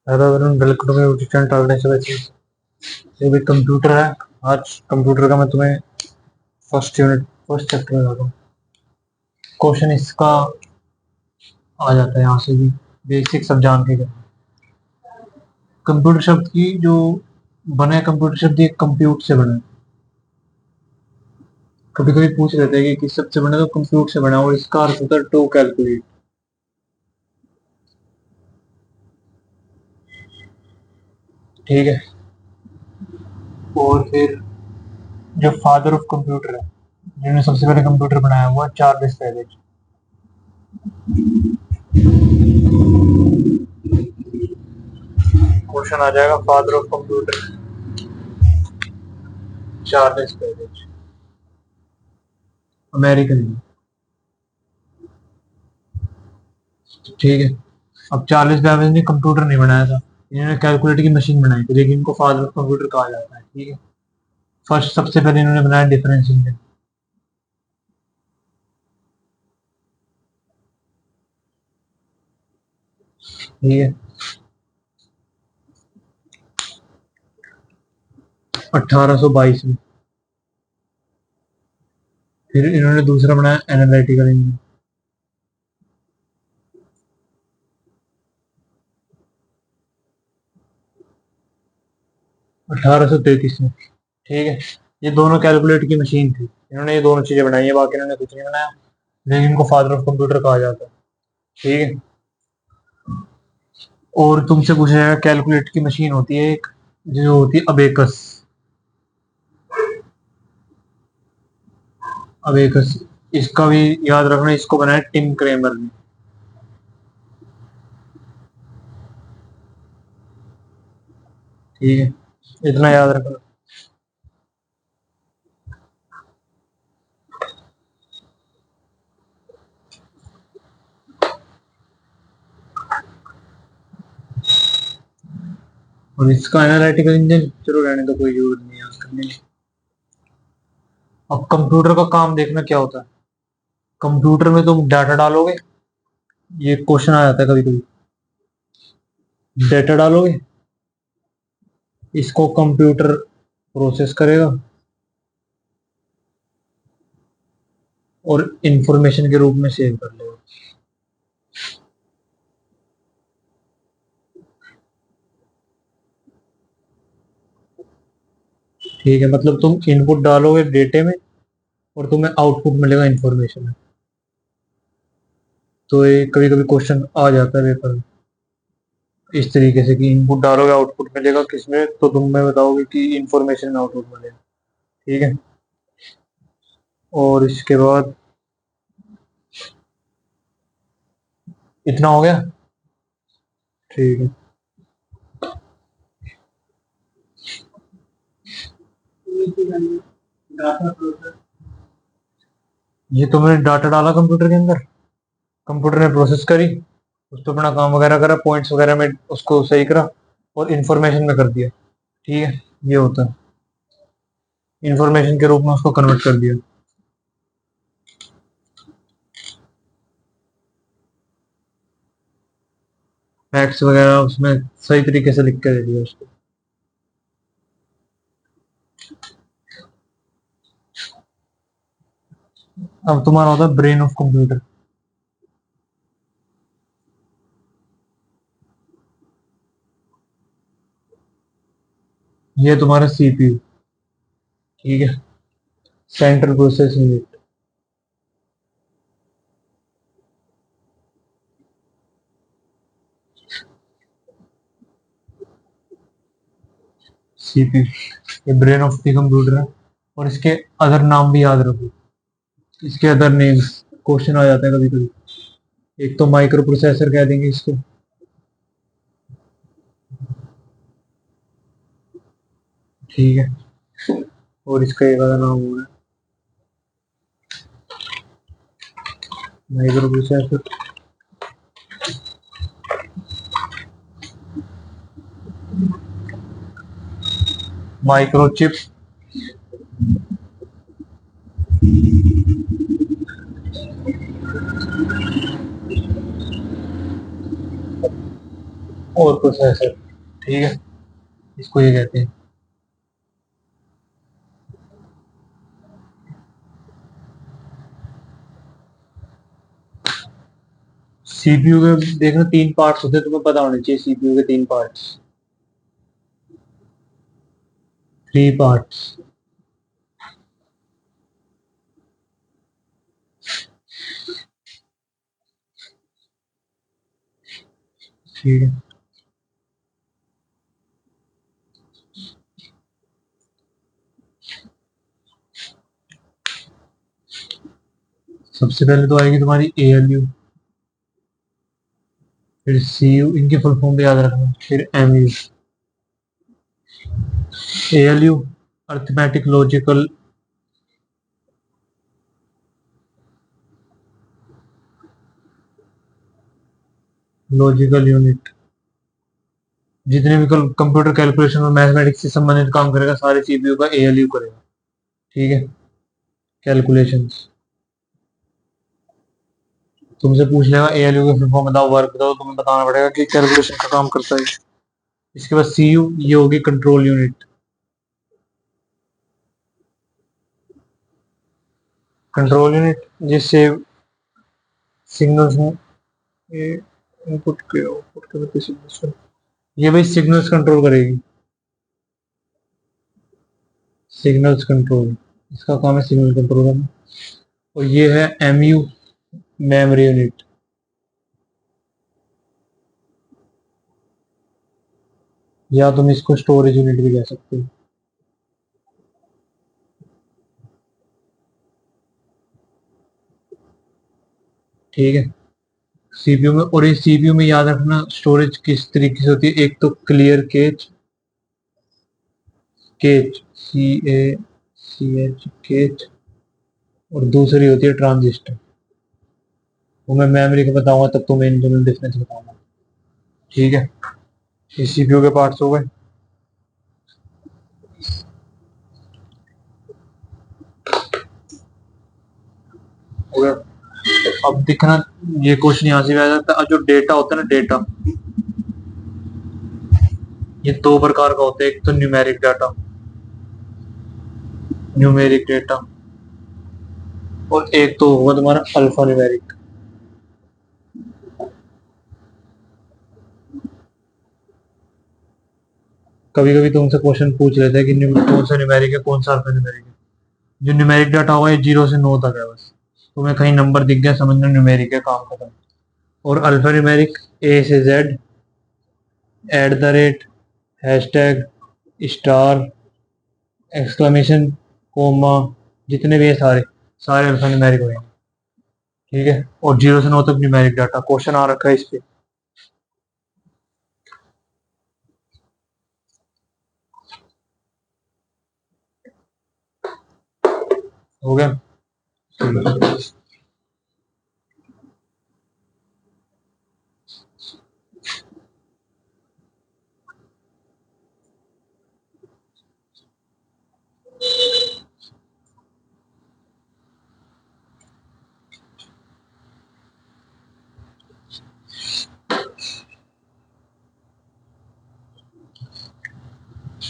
Hello everyone, welcome to digital tolerance वैसे ये भी कंप्यूटर है। आज कंप्यूटर का मैं तुम्हें फर्स्ट चैप्टर बता दूँ। क्वेश्चन इसका आ जाता है यहाँ से भी, बेसिक सब जान के करना। कंप्यूटर शब्द की जो बना है, कंप्यूटर शब्द ये कंप्यूट से बना है। कभी कभी पूछ लेते हैं कि किस शब्द से बना है, तो कंप्यूट से बना है और इसका अर्थ होता है टू कैलकुलेट। ठीक है। और फिर जो फादर ऑफ कंप्यूटर है, जिन्होंने सबसे पहले कंप्यूटर बनाया हुआ चार्ल्स बेबेज। क्वेश्चन आ जाएगा father of computer Charles Babbage, American. ठीक है। अब चार्ल्स बेबेज ने कंप्यूटर नहीं बनाया था, इन्होंने कैलकुलेटर की मशीन बनाई थी, लेकिन इनको फादर ऑफ कंप्यूटर कहा जाता है। ठीक है। फर्स्ट सबसे पहले इन्होंने बनाया डिफरेंस इंजन। ठीक है। 1822 में। फिर इन्होंने दूसरा बनाया एनालिटिकल इंजन। 1833 में। ठीक है। ये दोनों कैलकुलेटर की मशीन थी, इन्होंने ये दोनों चीजें बनाई है, बाकी इन्होंने कुछ नहीं बनाया, लेकिन इनको फादर ऑफ कंप्यूटर कहा जाता है। ठीक है। और तुमसे पूछा जाएगा कैलकुलेटर की मशीन होती है एक, जो होती है अबेकस। अबेकस, इसका भी याद रखना, इसको बनाया टिम क्रेमर ने। ठीक है, इतना याद रखना। और इसका एनालिटिकल इंजन चलो रहने का कोई जरूरत नहीं है करने की। अब कंप्यूटर का काम देखना क्या होता है। कंप्यूटर में तुम डाटा डालोगे, ये क्वेश्चन आ जाता है कभी कभी। डाटा डालोगे, इसको कंप्यूटर प्रोसेस करेगा और इंफॉर्मेशन के रूप में सेव कर लेगा। ठीक है, मतलब तुम इनपुट डालोगे डेटे में और तुम्हें आउटपुट मिलेगा इंफॉर्मेशन में। तो ये कभी कभी क्वेश्चन आ जाता है पेपर में इस तरीके से कि इनपुट डालोगे आउटपुट मिलेगा किसमें, तो तुम मैं बताओगे कि इंफॉर्मेशन में आउटपुट मिलेगा। ठीक है। और इसके बाद इतना हो गया। ठीक है। ये तुमने डाटा डाला कंप्यूटर के अंदर, कंप्यूटर ने प्रोसेस करी, उस पर अपना काम वगैरह करा, पॉइंट्स वगैरह में उसको सही करा और इंफॉर्मेशन में कर दिया। ठीक है, ये होता है इंफॉर्मेशन के रूप में उसको कन्वर्ट कर दिया। फैक्ट्स वगैरह उसमें सही तरीके से लिख के दे दिया उसको। अब तुम्हारा होता है ब्रेन ऑफ कंप्यूटर। ये तुम्हारा सीपीयू। ठीक है, सेंट्रल प्रोसेसिंग यूनिट। सीपीयू ये ब्रेन ऑफ द कंप्यूटर है। और इसके अदर नाम भी याद रखो, इसके अदर नेम्स क्वेश्चन आ जाता है कभी कभी। एक तो माइक्रो प्रोसेसर कह देंगे इसको। ठीक है। और इसका एक अदर नाम हो रहा है माइक्रो प्रोसेसर, माइक्रोचिप। और प्रोसेसर। ठीक है, इसको ये कहते हैं। सीपीयू के देखना 3 पार्ट्स होते हैं, तुम्हें पता होने चाहिए सीपीयू के 3 पार्ट्स। 3 पार्ट्स। ठीक है, सबसे पहले तो आएगी तुम्हारी एएलयू, फिर सीयू, इनके फुल फॉर्म भी याद रखना, फिर MU. ALU arithmetic logical unit. जितने भी कंप्यूटर कैलकुलेशन और मैथमेटिक्स से संबंधित काम करेगा सारे सीपीयू का एएलयू करेगा। ठीक है, कैलकुलेशंस। तुमसे पूछ लेगा एएलयू के फुल फॉर्म बताओ, वर्क बताओ, तुम्हें बताना पड़ेगा कि कैलकुलेशन का काम करता है। इसके बाद सीयू, ये होगी कंट्रोल यूनिट। कंट्रोल यूनिट जिससे सिग्नल्स में ये इनपुट के आउटपुट के सिग्नल्स, ये भाई सिग्नल्स कंट्रोल करेगी। सिग्नल्स कंट्रोल, इसका काम है सिग्नल कंट्रोल करना। और ये है एमयू, मेमोरी यूनिट। या तुम इसको स्टोरेज यूनिट भी कह सकते हो। ठीक है, सीपीयू में, और इस सीपीयू में याद रखना स्टोरेज किस तरीके से होती है। एक तो क्लियर केच, केच सी ए सी एच केच, और दूसरी होती है ट्रांजिस्टर। वो मैं मेमोरी का बताऊंगा तब तुम्हें इन दोनों डिफरेंस बताऊंगा। ठीक है, ये सीपीयू के पार्ट्स हो गए। हो गया। अब दिखना, ये क्वेश्चन यहाँ से भी आ जाता है। जो डेटा होता है ना, डेटा, ये 2 प्रकार का होता है। एक तो न्यूमेरिक डाटा, न्यूमेरिक डेटा, और एक तो होगा तुम्हारा अल्फा न्यूमेरिक। कभी कभी तुमसे क्वेश्चन पूछ लेते हैं कि कौन सा न्यूमेरिक है, कौन सा अल्फा न्यूमेरिक है। जो न्यूमेरिक डाटा होगा ये 0 से 9 तक है बस। तुम्हें कहीं नंबर दिख गया समझना न्यूमेरिक है, काम खत्म। और अल्फा न्यूमेरिक A से Z, @ hashtag, star, exclamation, comma, जितने भी है सारे सारे अल्फा न्यूमेरिक हो जाएंगे। ठीक है, और 0 से 9 तक न्यूमेरिक डाटा। क्वेश्चन आ रखा है इस पे। हो गया।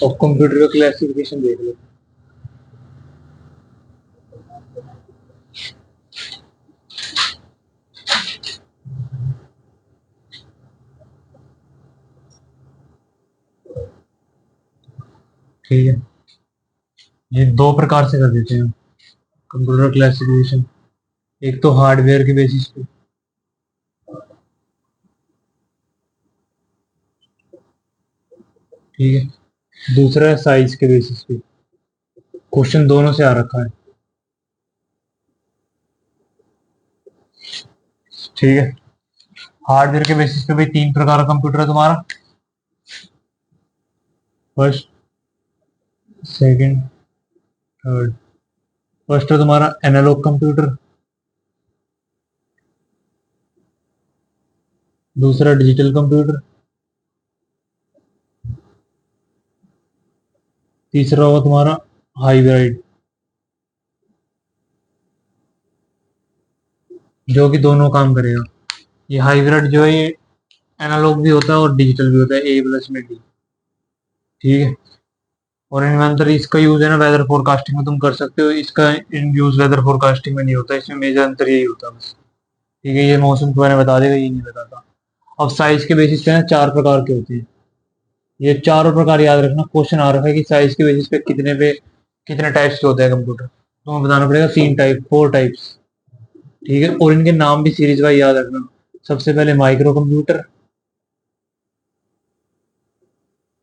और कंप्यूटर का क्लासिफिकेशन देख लो। ठीक है, ये 2 प्रकार से कर देते हैं कंप्यूटर क्लासिफिकेशन। एक तो हार्डवेयर के बेसिस पे। ठीक है, दूसरा है साइज के बेसिस पे। क्वेश्चन दोनों से आ रखा है। ठीक है, हार्डवेयर के बेसिस पे भी 3 प्रकार का कंप्यूटर है तुम्हारा। First, second, third. फर्स्ट है तुम्हारा एनालॉग कंप्यूटर, दूसरा डिजिटल कंप्यूटर, तीसरा होगा तुम्हारा हाइब्रिड, जो कि दोनों काम करेगा। ये हाइब्रिड जो है ये एनालॉग भी होता है और डिजिटल भी होता है, ए प्लस में डी। ठीक है। और इनमें अंतर इसका यूज है ना वेदर फोरकास्टिंग में तुम कर सकते हो, इसका यूज वेदर फोरकास्टिंग में नहीं होता, इसमें मेजर अंतर यही होता है बस। ठीक है, ये मौसम को मैंने बता देगा, ये नहीं बताता। अब साइज के बेसिस पे ना चार प्रकार के होते हैं, ये चारों प्रकार याद रखना। क्वेश्चन आ रहा है कि साइज के बेसिस पे कितने टाइप्स के होते हैं कंप्यूटर, तो हमें बताना पड़ेगा तीन टाइप, फोर टाइप्स। ठीक है, और इनके नाम भी सीरीज वाइज याद रखना। सबसे पहले माइक्रो कंप्यूटर,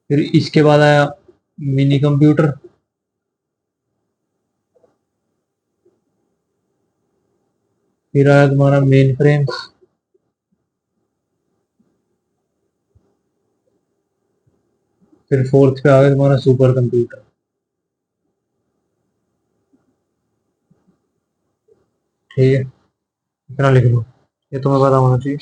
फिर इसके बाद आया मिनी कंप्यूटर, फिर आया तुम्हारा मेन फ्रेम, फिर फोर्थ पे आ गया तुम्हारा सुपर कंप्यूटर। ठीक है, इतना लिख लो, ये तुम्हें पता होना चाहिए।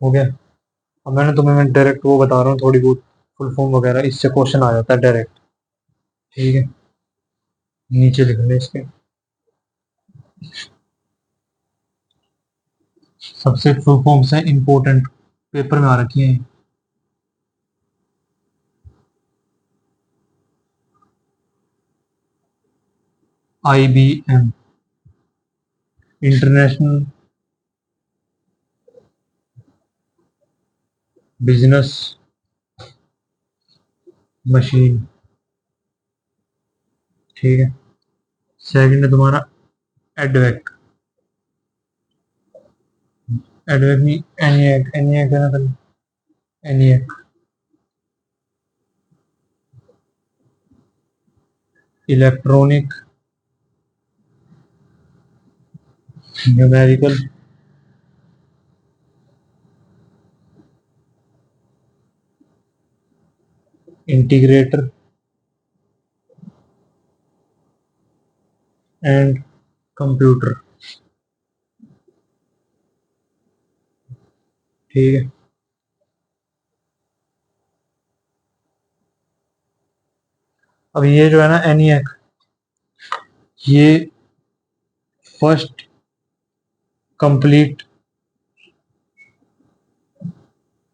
हो गया। अब मैं डायरेक्ट वो बता रहा हूँ, थोड़ी बहुत फुल फॉर्म वगैरह, इससे क्वेश्चन आ जाता है डायरेक्ट। ठीक है, नीचे लिख ले इसके। सबसे फुल फॉर्म्स है इंपॉर्टेंट, पेपर में आ रखी है। IBM, international business machine. ठीक है, सेकंड है तुम्हारा एडवेक, एडवेक नहीं, एनिएक, एनिएक है ना कल, ENIAC. Electronic numerical integrator and computer. ठीक है, अब ये जो है ना एनिएक, ये फर्स्ट कंप्लीट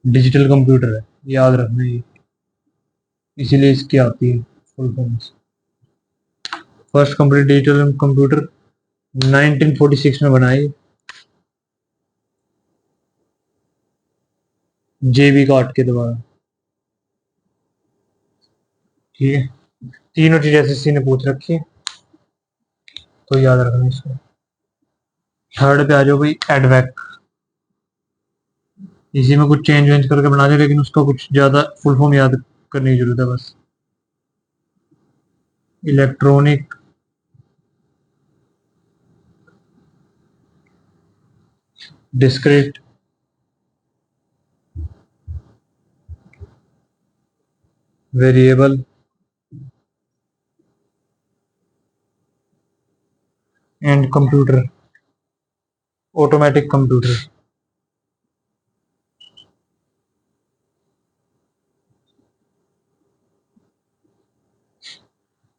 डिजिटल कंप्यूटर है, याद रखना ये, इसीलिए इसकी आती है full forms. First complete digital computer 1946 में बनाई, JB काट के दोबारा। ठीक है, तीनों चीज SSC ने पूछ रखी है, तो याद रखना इसको। थर्ड पे आ जाओ भाई, एडवेक। इसी में कुछ चेंज वेंज करके बना दे, लेकिन उसका कुछ ज्यादा फुल फॉर्म याद करने की जरूरत है बस। Electronic discrete variable and computer, automatic computer.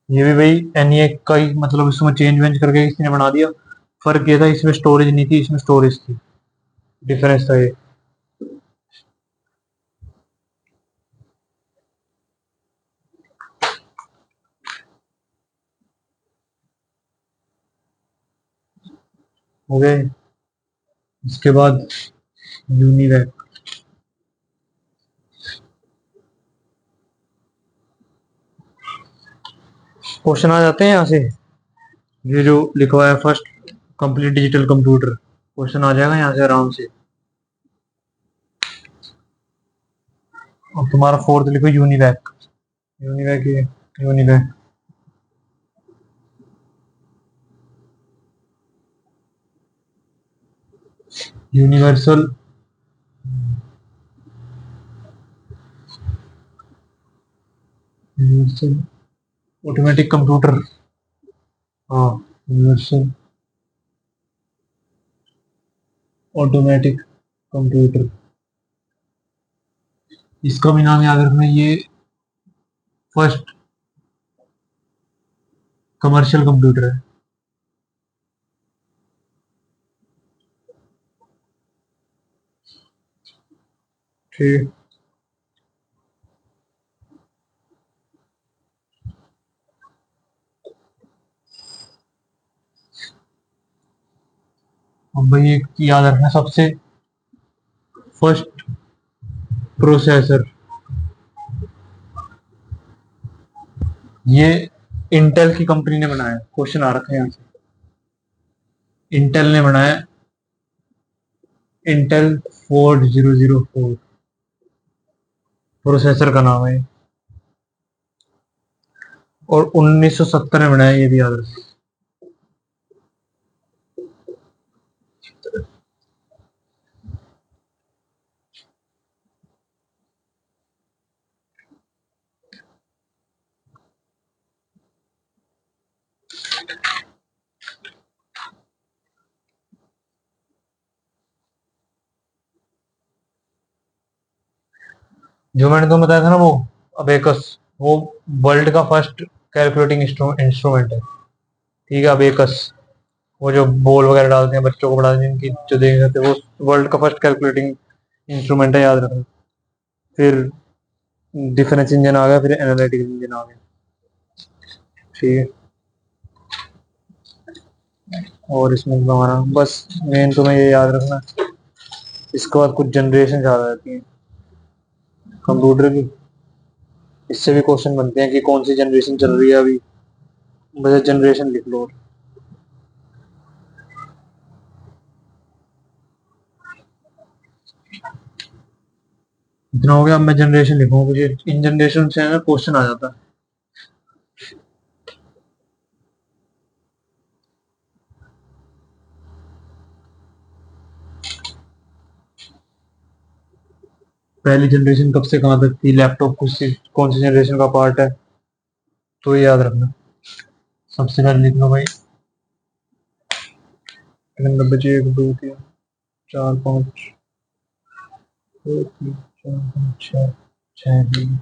ये भी भाई एनईएक का ही, मतलब इसमें चेंज वेंज करके किसी ने बना दिया। फर्क ये था, इसमें स्टोरेज नहीं थी, इसमें स्टोरेज थी, डिफरेंस था ये। हो गए, इसके बाद यूनिवैक। क्वेश्चन आ जाते हैं यहाँ से, ये जो लिखवा है first complete digital computer, question आ जाएगा यहाँ से आराम से। और तुम्हारा फोर्थ लिखो यूनिवैक, यूनिवैक ये, UNIVAC universal universal automatic computer. हाँ, यूनिवर्सल ऑटोमेटिक कंप्यूटर, इसका भी नाम याद रखना। ये फर्स्ट कमर्शियल कंप्यूटर है। ठीक। अब भाई एक याद रखना, सबसे फर्स्ट प्रोसेसर, ये इंटेल की कंपनी ने बनाया। क्वेश्चन आ रखा है यहाँ से, इंटेल ने बनाया। इंटेल 4004 प्रोसेसर का नाम है, और 1970 में बनाया, ये भी याद रखना। जो मैंने तुम्हें बताया था ना, वो अबेकस, वो वर्ल्ड का फर्स्ट कैलकुलेटिंग इंस्ट्रूमेंट है। ठीक है, अबेकस, वो जो बॉल वगैरह डालते हैं बच्चों को पढ़ाते हैं, जिनकी जो देख सकते हैं, वो वर्ल्ड का फर्स्ट कैलकुलेटिंग इंस्ट्रूमेंट है, याद रखना। फिर डिफरेंस इंजन आ गया, फिर एनालिटिक इंजन आ गया। ठीक है, और इसमें हमारा बस मेन तुम्हें ये याद रखना। इसके बाद कुछ जनरेशन आ जाती हैं कंप्यूटर की, इससे भी क्वेश्चन बनते हैं कि कौन सी जनरेशन चल रही है अभी। बस जनरेशन लिख लो। इतना हो गया, अब मैं जनरेशन लिखूंगा, मुझे इन जनरेशन से है ना क्वेश्चन आ जाता है। पहली जनरेशन कब से कहाँ तक थी, लैपटॉप कौन सी जनरेशन का पार्ट है, तो ये याद रखना। सबसे पहले लिख लो भाई, नंबर बचे 1 2 3 4 5 2 3 4 5 6 6।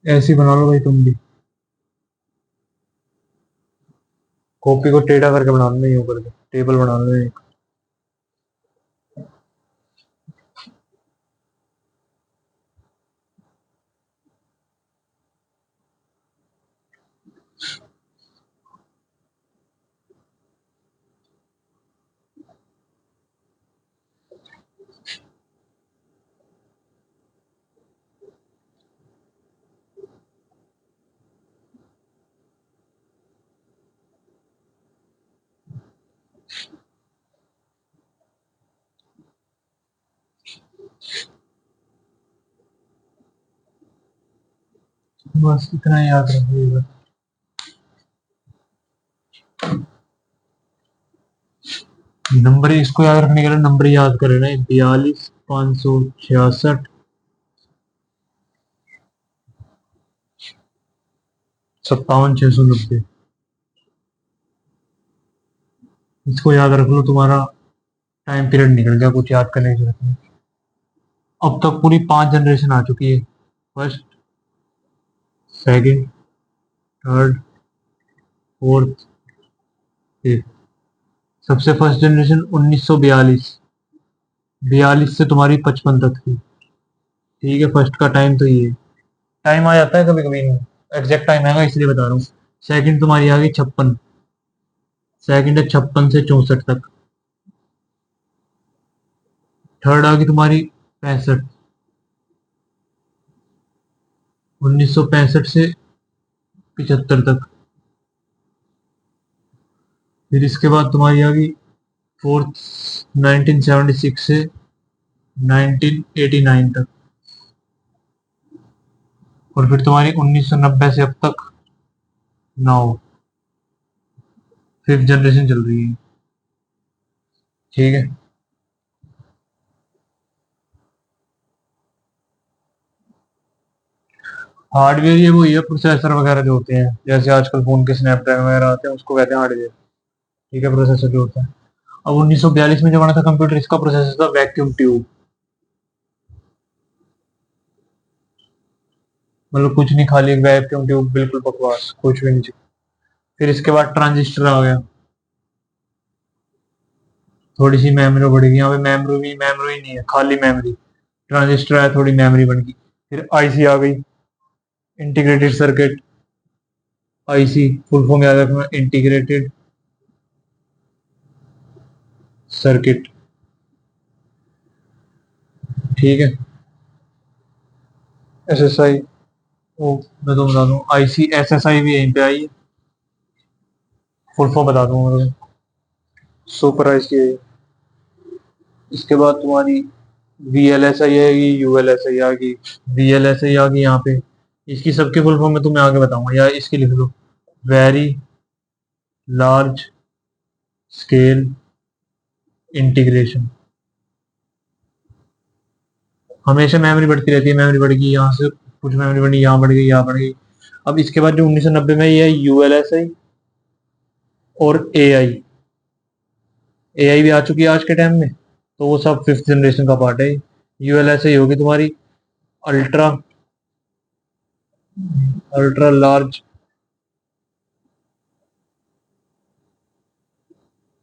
ऐसे ही बना लो भाई तुम भी, कॉपी को टेढ़ा करके बना लो, नहीं ऊपर टेबल बना लो एक। बस इतना ही याद रखिएगा। नंबर इसको याद रखने के लिए नंबर याद कर लेना, 42 566 57 690। इसको याद रख लो, तुम्हारा टाइम पीरियड निकल गया, कुछ याद करने की जरूरत नहीं। अब तक पूरी 5 जनरेशन आ चुकी है, first, second, third, fourth, fifth. सबसे फर्स्ट जनरेशन 1942, 42 से तुम्हारी 55 तक थी। ठीक है, फर्स्ट का टाइम तो ये टाइम आ जाता है कभी कभी, नहीं एग्जैक्ट टाइम आएगा इसलिए बता रहा हूँ। सेकंड तुम्हारी आ गई 56, सेकंड है 56 से 64 तक। थर्ड आ गई तुम्हारी 65, 1965 से 75 तक। फिर इसके बाद तुम्हारी आ गई फोर्थ, 1976 से 1989 तक। और फिर तुम्हारी 1990 से अब तक नाउ 5th जनरेशन चल रही है। ठीक है, हार्डवेयर ये वो ये प्रोसेसर वगैरह जो होते हैं, जैसे आजकल फोन के स्नैपड्रैगन वगैरह आते हैं, उसको कहते हैं हार्डवेयर। ठीक है, प्रोसेसर जो होता है। अब 1942 में जब बना था कंप्यूटर, इसका प्रोसेसर था वैक्यूम ट्यूब। मतलब कुछ नहीं, खाली एक वैक्यूम ट्यूब, बिल्कुल बकवास, कुछ भी नहीं। फिर इसके बाद ट्रांजिस्टर आ गया। थोड़ी सी मेमोरी बढ़ेगी, यहाँ पे मेमोरी मेमोरी नहीं है, खाली मेमोरी। ट्रांजिस्टर आया, थोड़ी मेमोरी बन गई। फिर आईसी आ गई, integrated circuit. IC full form याद रखना, इंटीग्रेटेड सर्किट। ठीक है, एसएसआई, वो मैं तो बता दूं, आईसी एसएसआई भी यहीं पे आई है। फुल फॉर्म बता दूंगा मैं तुम्हें, सुपर आईसी है। इसके बाद तुम्हारी वीएलएसआई आएगी, यूएलएसआई आ गई। वीएलएसआई आ गई यहाँ पे। इसकी सबकी फुल फॉर्म मैं तुम्हें आगे बताऊंगा, या इसकी लिख लो, वेरी लार्ज स्केल इंटीग्रेशन। हमेशा मेमोरी बढ़ती रहती है, मेमोरी बढ़ गई यहाँ से, कुछ मेमोरी बढ़ी, यहाँ बढ़ गई, यहाँ बढ़ गई। अब इसके बाद जो 1990 में ये है, यूएलएसआई और एआई। एआई भी आ चुकी है आज के टाइम में, तो वो सब 5th जनरेशन का पार्ट है। यूएलएसआई होगी तुम्हारी ultra ultra large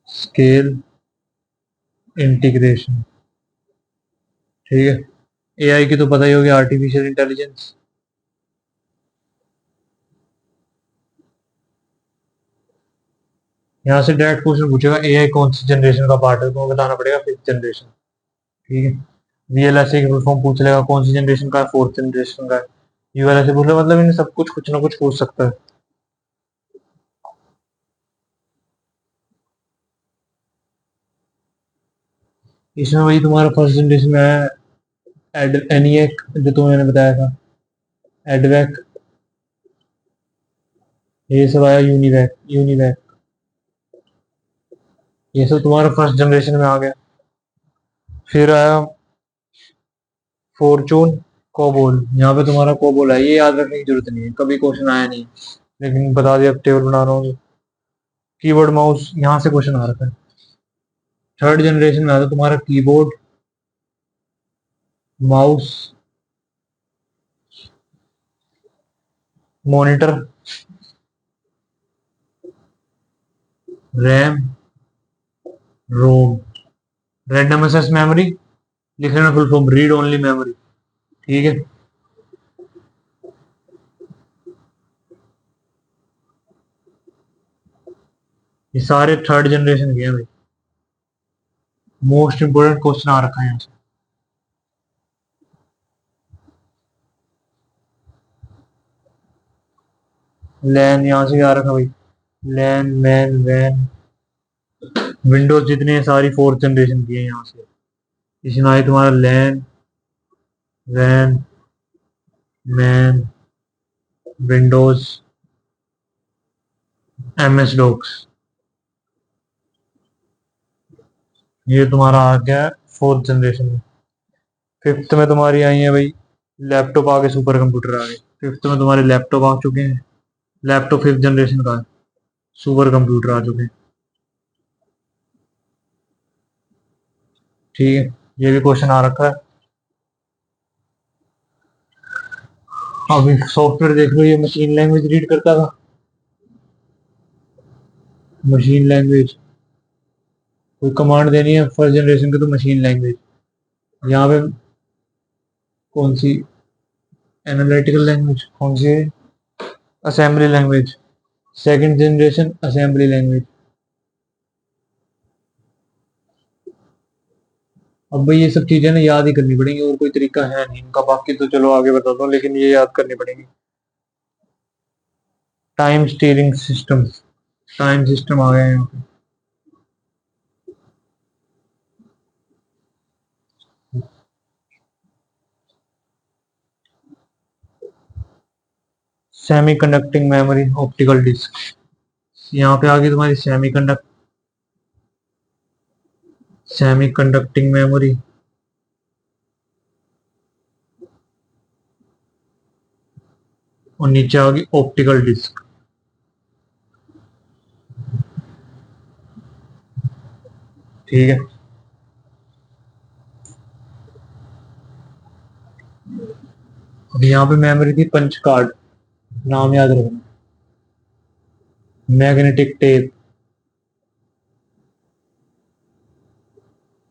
scale integration. ठीक है, एआई की तो पता ही होगी, आर्टिफिशियल इंटेलिजेंस। यहाँ से डायरेक्ट क्वेश्चन पूछेगा, एआई कौन सी जनरेशन का पार्ट है, तो बताना पड़ेगा 5th जनरेशन। ठीक है, वीएलएसए की फुल फॉर्म पूछ लेगा, कौन सी जनरेशन का है, 4th जनरेशन का है। यूएलएसए पूछ ले, मतलब इन्हें सब कुछ ना कुछ पूछ सकता है। इसमें वही तुम्हारा फर्स्ट जनरेशन में है, एड एनिएक जो तुम्हें मैंने बताया था, एडवैक, ये सब आया, यूनिवैक यूनिवैक, ये सब तुम्हारा फर्स्ट जनरेशन में आ गया। फिर आया फॉर्चून कोबोल। यहाँ पे तुम्हारा कोबोल है, ये याद रखने की जरूरत नहीं है, कभी क्वेश्चन आया नहीं, लेकिन बता दिया, अब टेबल बना रहा हूँ। कीबोर्ड माउस, यहाँ से क्वेश्चन आ रखा है। थर्ड जनरेशन में आता है तुम्हारा keyboard mouse monitor RAM ROM. Random access memory, लिख लेना full form, read only memory. ठीक है, ये सारे थर्ड जनरेशन के हैं भाई। मोस्ट इंपोर्टेंट क्वेश्चन आ रखा है यहाँ से। लैन यहाँ से आ रखा है भाई, लैन मैन वैन। विंडोज जितनी है सारी 4th जनरेशन की है यहाँ से। इसमें आई तुम्हारा लैन वैन मैन विंडोज एमएस डॉक्स, ये तुम्हारा आ गया 4th जनरेशन में। 5th में तुम्हारी आई है भाई, लैपटॉप आ गए, सुपर कंप्यूटर आ गए। 5th में तुम्हारे लैपटॉप आ चुके हैं, लैपटॉप 5th जनरेशन का है, सुपर कंप्यूटर आ चुके हैं। ठीक है, ये भी क्वेश्चन आ रखा है। अभी सॉफ्टवेयर देख लो, ये मशीन लैंग्वेज रीड करता था, मशीन लैंग्वेज। कोई कमांड देनी है फर्स्ट जनरेशन की, तो मशीन लैंग्वेज। यहाँ पे कौन सी, एनालिटिकल लैंग्वेज कौन सी है, assembly language. Second generation assembly language. अब भाई ये सब चीजें ना याद ही करनी पड़ेंगी, और कोई तरीका है नहीं इनका, बाकी तो चलो आगे बता दो, लेकिन ये याद करनी पड़ेंगी। Time sharing system, time system आ गया है यहाँ पे। Semi conducting memory optical disc. यहाँ पे आ गई तुम्हारी सेमी कंडक्टिंग मेमोरी। और नीचे आ गई ऑप्टिकल डिस्क। ठीक है, अब यहाँ पे मेमोरी थी पंच कार्ड, नाम याद रखना, मैग्नेटिक टेप।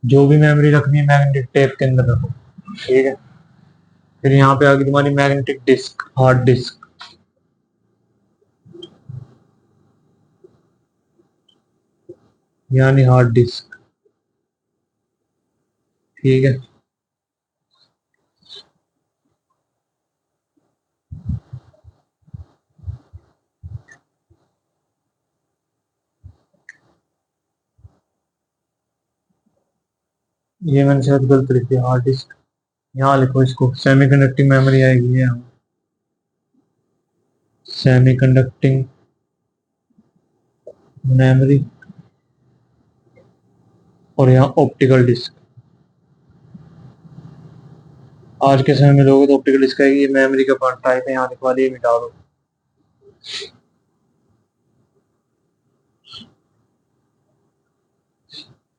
जो भी मेमोरी रखनी है मैग्नेटिक टेप के अंदर रखो। ठीक है, फिर यहाँ पे आ गई तुम्हारी मैग्नेटिक डिस्क, हार्ड डिस्क। यानी हार्ड डिस्क। ठीक है, ये मैंने शायद गलत लिख दिया, हार्ड डिस्क। यहाँ लिखो इसको, सेमी कंडक्टिंग मेमोरी आएगी ये, सेमी कंडक्टिंग मेमोरी। और यहाँ ऑप्टिकल डिस्क। आज के समय में लोगे तो ऑप्टिकल डिस्क आएगी, ये मेमोरी का पार्ट टाइप है, यहाँ लिखवा दिए, मिटा दो।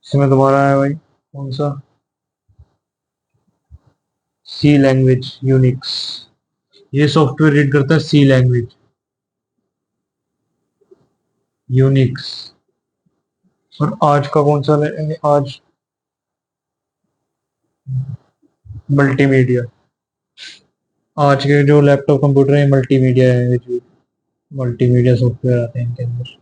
इसमें दोबारा है भाई, कौन सा, सी लैंग्वेज यूनिक्स। ये सॉफ्टवेयर रीड करता है सी लैंग्वेज यूनिक्स। और आज का कौन सा आज मल्टीमीडिया। आज के जो लैपटॉप कंप्यूटर है मल्टीमीडिया है, मल्टीमीडिया सॉफ्टवेयर आते हैं इनके अंदर।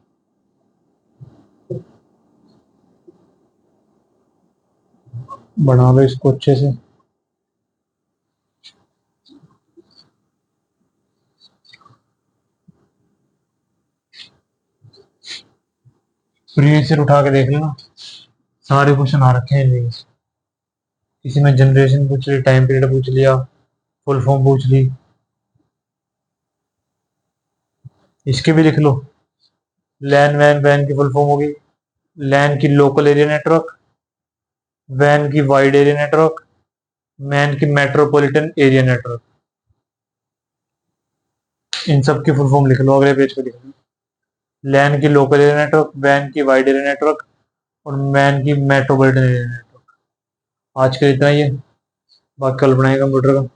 बना लो इसको अच्छे से। प्रीवियस ईयर उठा के देख लेना, सारे क्वेश्चन आ रखे हैं। किसी में जनरेशन पूछ ली, टाइम पीरियड पूछ लिया, फुल फॉर्म पूछ ली, इसके भी लिख लो। लैन वैन, वैन की फुल फॉर्म होगी लैन की लोकल एरिया नेटवर्क, वैन की वाइड एरिया नेटवर्क, मैन की मेट्रोपॉलिटन एरिया नेटवर्क। इन सब की फुल फॉर्म लिख लो, अगले पेज पे लिख लो। लैन की लोकल एरिया नेटवर्क, वैन की वाइड एरिया नेटवर्क, और मैन की मेट्रोपॉलिटन एरिया नेटवर्क। आज का इतना ही है, बाकी कल बनाएगा कंप्यूटर का।